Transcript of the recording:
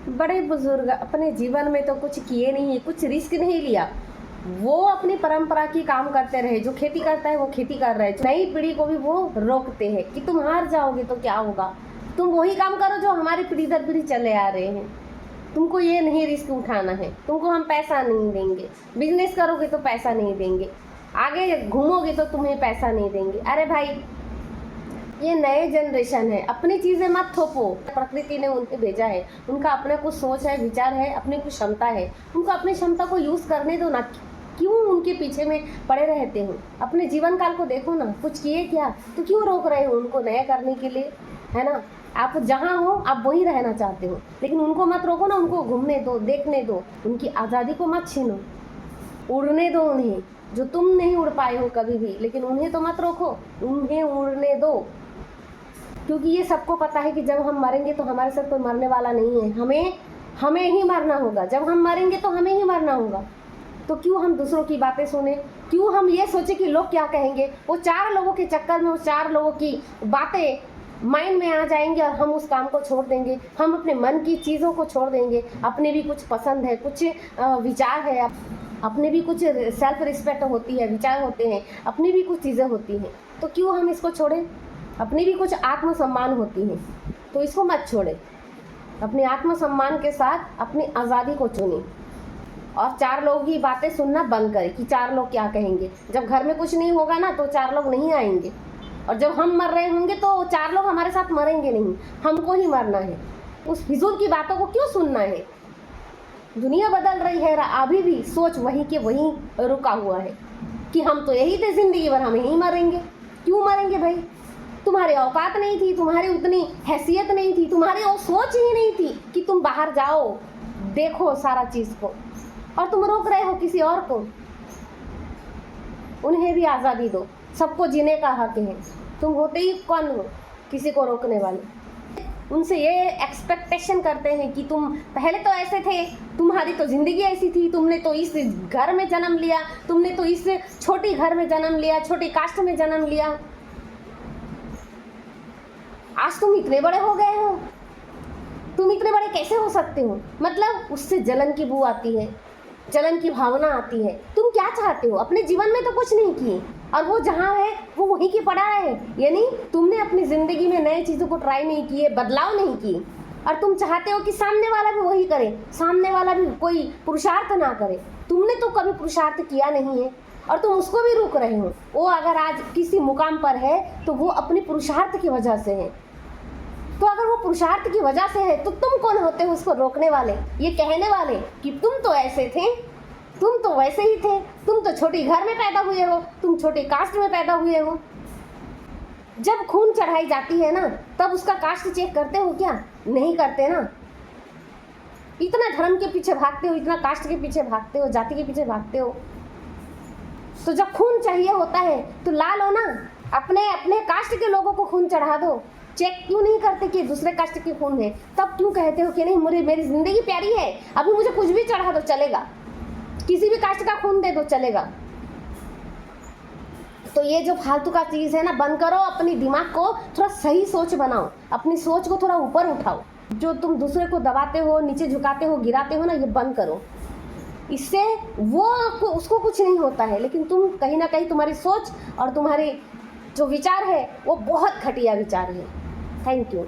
बड़े बुजुर्ग अपने जीवन में तो कुछ किए नहीं, कुछ रिस्क नहीं लिया। वो अपनी परंपरा की काम करते रहे, जो खेती करता है वो खेती कर रहे हैं। नई पीढ़ी को भी वो रोकते हैं कि तुम हार जाओगे तो क्या होगा, तुम वही काम करो जो हमारी पीढ़ी दर पीढ़ी चले आ रहे हैं। तुमको ये नहीं रिस्क उठाना है, तुमको हम पैसा नहीं देंगे, बिजनेस करोगे तो पैसा नहीं देंगे, आगे घूमोगे तो तुम्हें पैसा नहीं देंगे। अरे भाई, ये नए जनरेशन है, अपनी चीज़ें मत थोपो। प्रकृति ने उन्हें भेजा है, उनका अपना कुछ सोच है, विचार है, अपनी कुछ क्षमता है, उनको अपनी क्षमता को यूज़ करने दो ना। क्यों उनके पीछे में पड़े रहते हो? अपने जीवन काल को देखो ना, कुछ किए क्या तो क्यों रोक रहे हो उनको नया करने के लिए, है ना? आप जहाँ हो आप वहीं रहना चाहते हो, लेकिन उनको मत रोको ना, उनको घूमने दो, देखने दो, उनकी आज़ादी को मत छीनो, उड़ने दो उन्हें, जो तुम नहीं उड़ पाए हो कभी भी, लेकिन उन्हें तो मत रोको, उन्हें उड़ने दो। क्योंकि ये सबको पता है कि जब हम मरेंगे तो हमारे साथ कोई मरने वाला नहीं है, हमें ही मरना होगा। जब हम मरेंगे तो हमें ही मरना होगा, तो क्यों हम दूसरों की बातें सुने? क्यों हम ये सोचे कि लोग क्या कहेंगे? वो 4 लोगों के चक्कर में, वो 4 लोगों की बातें माइंड में आ जाएंगे और हम उस काम को छोड़ देंगे, हम अपने मन की चीज़ों को छोड़ देंगे। अपने भी कुछ पसंद है, कुछ विचार है, अपने भी कुछ सेल्फ रिस्पेक्ट होती है, विचार होते हैं, अपनी भी कुछ चीज़ें होती हैं, तो क्यों हम इसको छोड़ें? अपनी भी कुछ आत्मसम्मान होती है, तो इसको मत छोड़े। अपने आत्मसम्मान के साथ अपनी आज़ादी को चुने और 4 लोगों की बातें सुनना बंद करें कि 4 लोग क्या कहेंगे। जब घर में कुछ नहीं होगा ना तो 4 लोग नहीं आएंगे, और जब हम मर रहे होंगे तो 4 लोग हमारे साथ मरेंगे नहीं, हमको ही मरना है। उस फिजूल की बातों को क्यों सुनना है? दुनिया बदल रही है, अभी भी सोच वहीं के वहीं रुका हुआ है कि हम तो यही थे, ज़िंदगी भर हम यहीं मरेंगे। क्यों मरेंगे भाई? तुम्हारी औकात नहीं थी, तुम्हारी उतनी हैसियत नहीं थी, तुम्हारी वो सोच ही नहीं थी कि तुम बाहर जाओ, देखो सारा चीज़ को, और तुम रोक रहे हो किसी और को। उन्हें भी आज़ादी दो, सबको जीने का हक है। तुम होते ही कौन हो किसी को रोकने वाले? उनसे ये एक्सपेक्टेशन करते हैं कि तुम पहले तो ऐसे थे, तुम्हारी तो ज़िंदगी ऐसी थी, तुमने तो इस घर में जन्म लिया, तुमने तो इस छोटी घर में जन्म लिया, छोटी कास्ट में जन्म लिया, आज तुम इतने बड़े हो गए हो, तुम इतने बड़े कैसे हो सकते हो? मतलब उससे जलन की बू आती है, जलन की भावना आती है। तुम क्या चाहते हो? अपने जीवन में तो कुछ नहीं किए, और वो जहाँ है वो वहीं की पड़ा है। यानी तुमने अपनी ज़िंदगी में नई चीज़ों को ट्राई नहीं किए, बदलाव नहीं किए, और तुम चाहते हो कि सामने वाला भी वही करे, सामने वाला भी कोई पुरुषार्थ ना करे। तुमने तो कभी पुरुषार्थ किया नहीं है और तुम उसको भी रोक रहे हो। वो अगर आज किसी मुकाम पर है तो वो अपनी पुरुषार्थ की वजह से है। तो अगर वो पुरुषार्थ की वजह से है तो तुम कौन होते हो उसको रोकने वाले, ये कहने वाले कि तुम तो ऐसे थे, तुम तो वैसे ही थे, तुम तो छोटी घर में पैदा हुए हो, तुम छोटी कास्ट में पैदा हुए हो। जब खून चढ़ाई जाती है ना, तब उसका कास्ट चेक करते हो क्या? नहीं करते ना। इतना धर्म के पीछे भागते हो, इतना कास्ट के पीछे भागते हो, जाति के पीछे भागते हो, तो जब खून चाहिए होता है तो ला लो ना, अपने अपने कास्ट के लोगों को खून चढ़ा दो। चेक क्यों नहीं करते कि दूसरे कास्ट के खून है? तब क्यों कहते हो कि नहीं मेरी ज़िंदगी प्यारी है, अभी मुझे कुछ भी चढ़ा दो चलेगा, किसी भी कास्ट का खून दे दो चलेगा। तो ये जो फालतू का चीज़ है ना, बंद करो। अपनी दिमाग को थोड़ा सही सोच बनाओ, अपनी सोच को थोड़ा ऊपर उठाओ। जो तुम दूसरे को दबाते हो, नीचे झुकाते हो, गिराते हो ना, ये बंद करो। इससे वो उसको कुछ नहीं होता है, लेकिन तुम कहीं ना कहीं तुम्हारी सोच और तुम्हारे जो विचार है वो बहुत घटिया विचार है। Thank you.